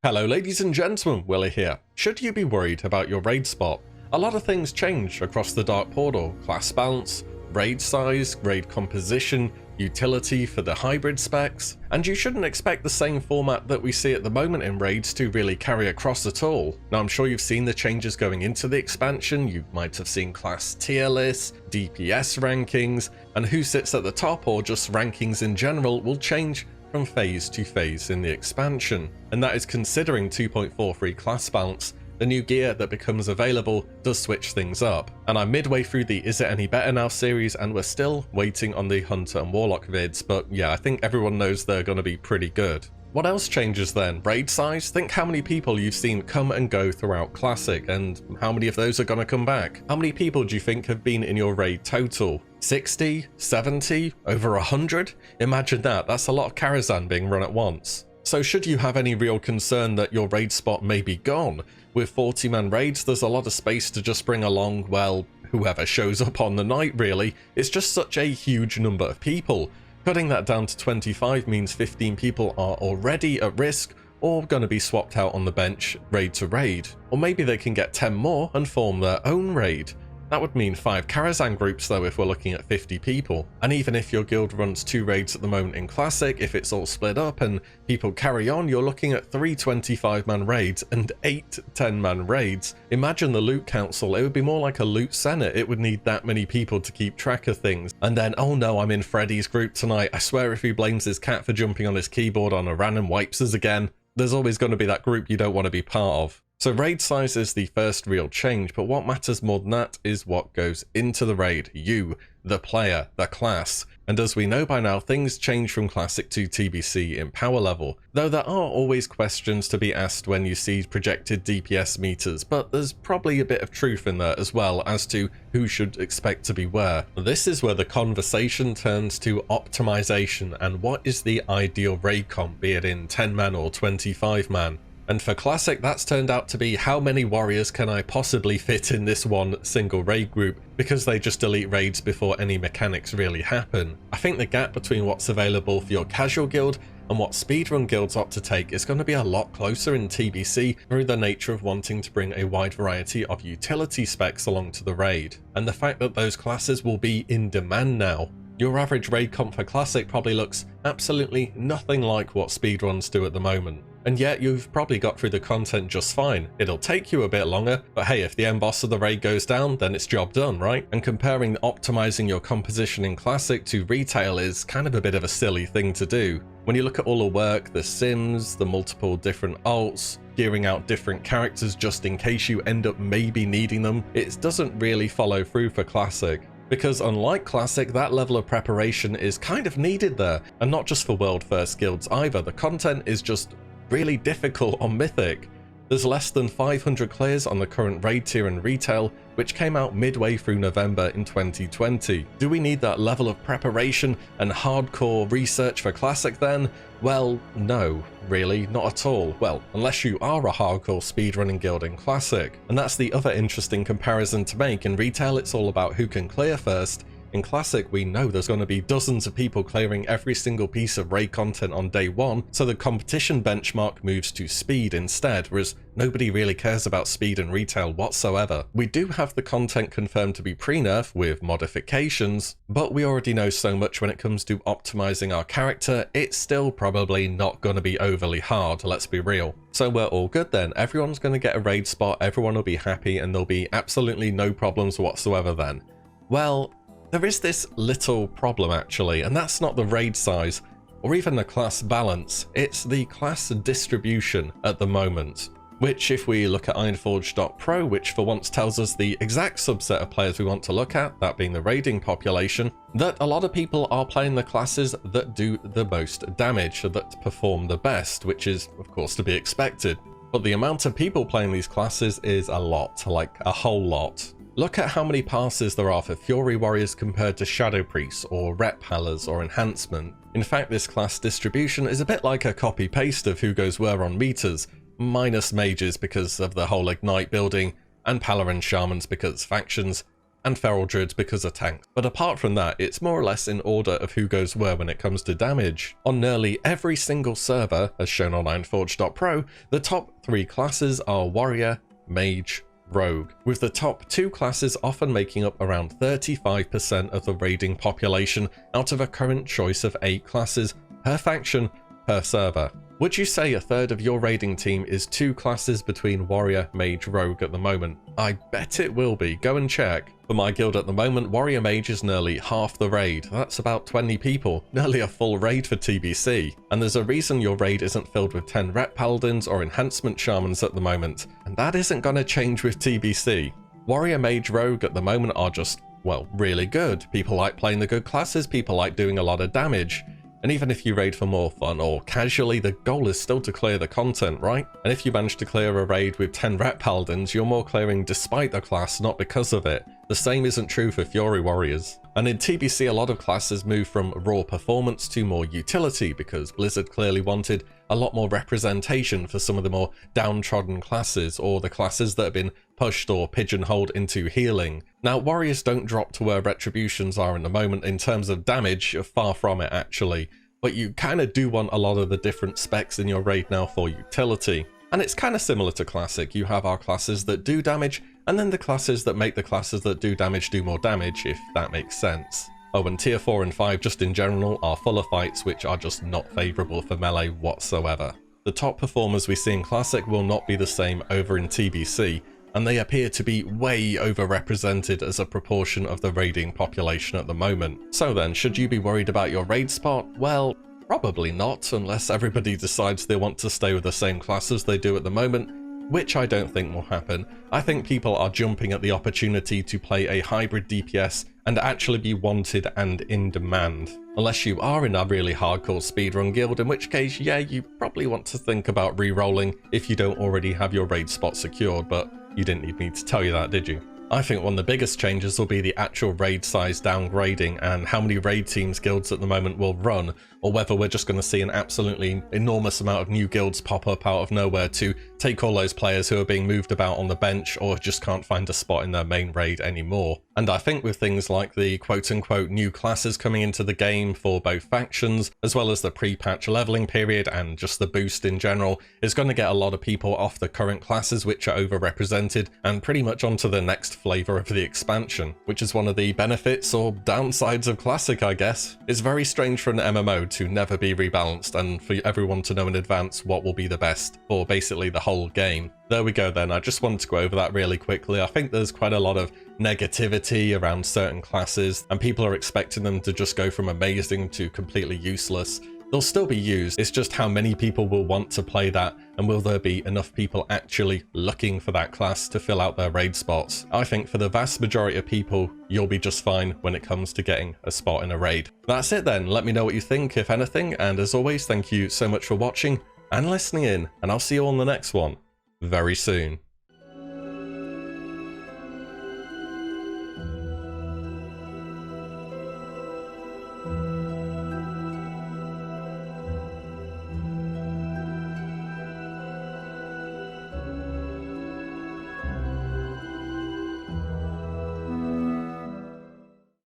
Hello ladies and gentlemen, Willie here. Should you be worried about your raid spot? A lot of things change across the Dark Portal: class balance, raid size, raid composition, utility for the hybrid specs, and you shouldn't expect the same format that we see at the moment in raids to really carry across at all. Now I'm sure you've seen the changes going into the expansion. You might have seen class tier lists, DPS rankings, and who sits at the top or just rankings in general will change from phase to phase in the expansion, and that is considering 2.43 class balance. The new gear that becomes available does switch things up, and I'm midway through the Is It Any Better Now series, and we're still waiting on the Hunter and Warlock vids, but yeah, I think everyone knows they're going to be pretty good. What else changes then? Raid size? Think how many people you've seen come and go throughout Classic, and how many of those are going to come back? How many people do you think have been in your raid total? 60? 70? Over 100? Imagine that, that's a lot of Karazhan being run at once. So should you have any real concern that your raid spot may be gone? With 40-man raids, there's a lot of space to just bring along, well, whoever shows up on the night really. It's just such a huge number of people. Cutting that down to 25 means 15 people are already at risk or going to be swapped out on the bench raid to raid. Or maybe they can get 10 more and form their own raid. That would mean 5 Karazhan groups though if we're looking at 50 people. And even if your guild runs 2 raids at the moment in Classic, if it's all split up and people carry on, you're looking at 3 25-man raids and 8 10-man raids. Imagine the loot council, it would be more like a loot senate. It would need that many people to keep track of things. And then, oh no, I'm in Freddy's group tonight. I swear if he blames his cat for jumping on his keyboard on a random wipes us again, there's always going to be that group you don't want to be part of. So raid size is the first real change, but what matters more than that is what goes into the raid. You, the player, the class. And as we know by now, things change from Classic to TBC in power level, though there are always questions to be asked when you see projected DPS meters, but there's probably a bit of truth in there as well as to who should expect to be where. This is where the conversation turns to optimization and what is the ideal raid comp, be it in 10-man or 25-man. And for Classic, that's turned out to be how many warriors can I possibly fit in this one single raid group, because they just delete raids before any mechanics really happen. I think the gap between what's available for your casual guild and what speedrun guilds opt to take is going to be a lot closer in TBC through the nature of wanting to bring a wide variety of utility specs along to the raid, and the fact that those classes will be in demand now. Your average raid comp for Classic probably looks absolutely nothing like what speedruns do at the moment. And yet you've probably got through the content just fine. It'll take you a bit longer, but hey, if the end boss of the raid goes down, then it's job done, right? And comparing optimizing your composition in Classic to retail is kind of a bit of a silly thing to do. When you look at all the work, the sims, the multiple different alts, gearing out different characters just in case you end up maybe needing them, it doesn't really follow through for Classic. Because unlike Classic, that level of preparation is kind of needed there, and not just for world first guilds either. The content is just really difficult on Mythic. There's less than 500 clears on the current raid tier and retail, which came out midway through November in 2020. Do we need that level of preparation and hardcore research for Classic then? Well, no, really, not at all. Well, unless you are a hardcore speedrunning guild in Classic. And that's the other interesting comparison to make. In retail, it's all about who can clear first. In Classic, we know there's going to be dozens of people clearing every single piece of raid content on day one, so the competition benchmark moves to speed instead, whereas nobody really cares about speed in retail whatsoever. We do have the content confirmed to be pre-nerf with modifications, but we already know so much when it comes to optimizing our character, it's still probably not going to be overly hard, let's be real. So we're all good then, everyone's going to get a raid spot, everyone will be happy, and there'll be absolutely no problems whatsoever then. Well, there is this little problem actually, and that's not the raid size or even the class balance, it's the class distribution at the moment. Which, if we look at Ironforge.pro, which for once tells us the exact subset of players we want to look at, that being the raiding population, that a lot of people are playing the classes that do the most damage, that perform the best, which is of course to be expected. But the amount of people playing these classes is a lot, like a whole lot. Look at how many passes there are for Fury Warriors compared to Shadow Priests or Rep Hallers or Enhancement. In fact, this class distribution is a bit like a copy-paste of who goes where on meters, minus mages because of the whole Ignite building, and Paladin Shamans because factions, and Feral Druids because of tanks. But apart from that, it's more or less in order of who goes where when it comes to damage. On nearly every single server, as shown on Ironforge.pro, the top 3 classes are Warrior, Mage, Rogue, with the top 2 classes often making up around 35% of the raiding population out of a current choice of 8 classes per faction per server. Would you say a third of your raiding team is 2 classes between Warrior, Mage, Rogue at the moment? I bet it will be. Go and check. For my guild at the moment, Warrior Mage is nearly half the raid. That's about 20 people, nearly a full raid for TBC. And there's a reason your raid isn't filled with 10 Rep Paladins or Enhancement Shamans at the moment, and that isn't going to change with TBC. Warrior, Mage, Rogue at the moment are just, well, really good. People like playing the good classes, people like doing a lot of damage. And even if you raid for more fun or casually, the goal is still to clear the content, right? And if you manage to clear a raid with 10 Rep Paladins, you're more clearing despite the class, not because of it. The same isn't true for Fury Warriors. And in TBC, a lot of classes move from raw performance to more utility because Blizzard clearly wanted a lot more representation for some of the more downtrodden classes or the classes that have been pushed or pigeonholed into healing. Now, Warriors don't drop to where Retributions are in the moment in terms of damage, far from it actually, but you kind of do want a lot of the different specs in your raid now for utility. And it's kind of similar to Classic. You have our classes that do damage, and then the classes that make the classes that do more damage, if that makes sense. Oh, and tier 4 and 5 just in general are full of fights which are just not favourable for melee whatsoever. The top performers we see in Classic will not be the same over in TBC, and they appear to be way overrepresented as a proportion of the raiding population at the moment. So then, should you be worried about your raid spot? Well, probably not, unless everybody decides they want to stay with the same class as they do at the moment, which I don't think will happen. I think people are jumping at the opportunity to play a hybrid DPS and actually be wanted and in demand. Unless you are in a really hardcore speedrun guild, in which case, yeah, you probably want to think about re-rolling if you don't already have your raid spot secured, but you didn't need me to tell you that, did you? I think one of the biggest changes will be the actual raid size downgrading and how many raid teams guilds at the moment will run, or whether we're just going to see an absolutely enormous amount of new guilds pop up out of nowhere to take all those players who are being moved about on the bench or just can't find a spot in their main raid anymore. And I think with things like the quote-unquote new classes coming into the game for both factions, as well as the pre-patch leveling period and just the boost in general, is going to get a lot of people off the current classes which are overrepresented and pretty much onto the next flavor of the expansion, which is one of the benefits or downsides of Classic, I guess. It's very strange for an MMO to never be rebalanced and for everyone to know in advance what will be the best for basically the whole game. There we go then, I just wanted to go over that really quickly. I think there's quite a lot of negativity around certain classes and people are expecting them to just go from amazing to completely useless. They'll still be used, it's just how many people will want to play that, and will there be enough people actually looking for that class to fill out their raid spots. I think for the vast majority of people, you'll be just fine when it comes to getting a spot in a raid. That's it then, let me know what you think if anything, and as always, thank you so much for watching and listening in, and I'll see you on the next one very soon.